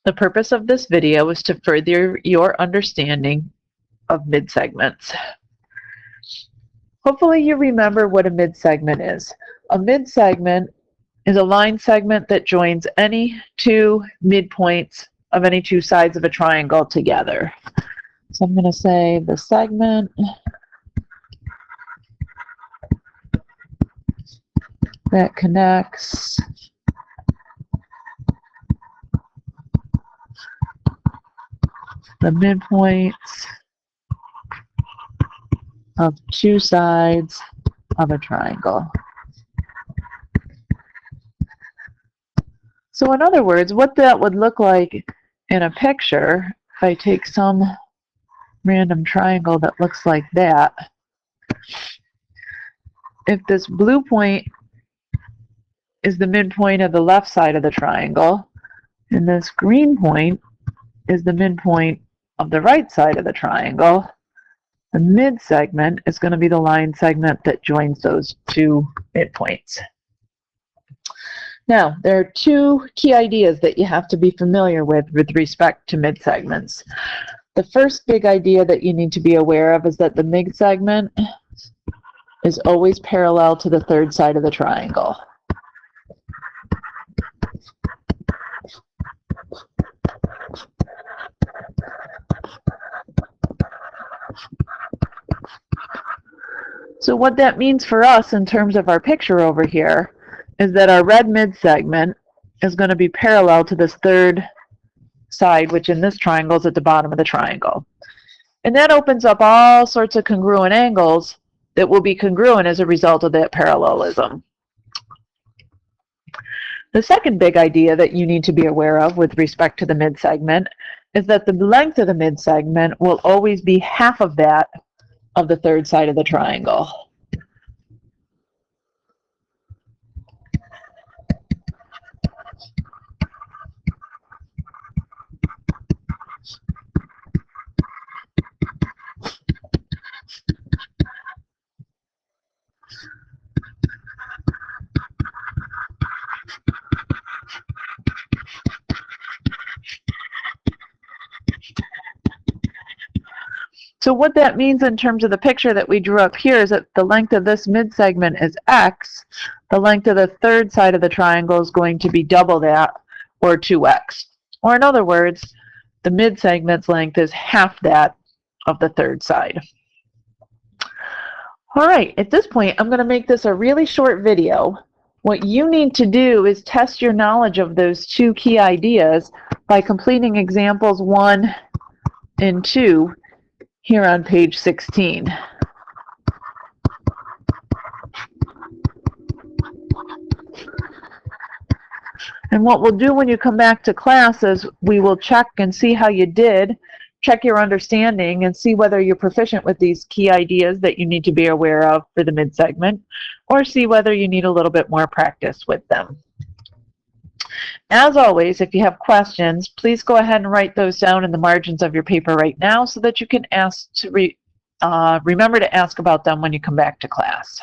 The purpose of this video is to further your understanding of midsegments. Hopefully you remember what a midsegment is. A midsegment is a line segment that joins any two midpoints of any two sides of a triangle together. So I'm going to say the segment that connects the midpoints of two sides of a triangle. So in other words, what that would look like in a picture, if I take some random triangle that looks like that, if this blue point is the midpoint of the left side of the triangle, and this green point is the midpoint of the right side of the triangle, the midsegment is going to be the line segment that joins those two midpoints. Now, there are two key ideas that you have to be familiar with respect to midsegments. The first big idea that you need to be aware of is that the midsegment is always parallel to the third side of the triangle. So what that means for us in terms of our picture over here is that our red midsegment is going to be parallel to this third side, which in this triangle is at the bottom of the triangle. And that opens up all sorts of congruent angles that will be congruent as a result of that parallelism. The second big idea that you need to be aware of with respect to the midsegment is that the length of the midsegment will always be half of that of the third side of the triangle. So what that means in terms of the picture that we drew up here is that the length of this midsegment is x. The length of the third side of the triangle is going to be double that, or 2x. Or in other words, the midsegment's length is half that of the third side. All right, at this point, I'm going to make this a really short video. What you need to do is test your knowledge of those two key ideas by completing examples 1 and 2 here on page 16. And what we'll do when you come back to class is we will check and see how you did, check your understanding, and see whether you're proficient with these key ideas that you need to be aware of for the midsegment, or see whether you need a little bit more practice with them. As always, if you have questions, please go ahead and write those down in the margins of your paper right now so that you can remember to ask about them when you come back to class.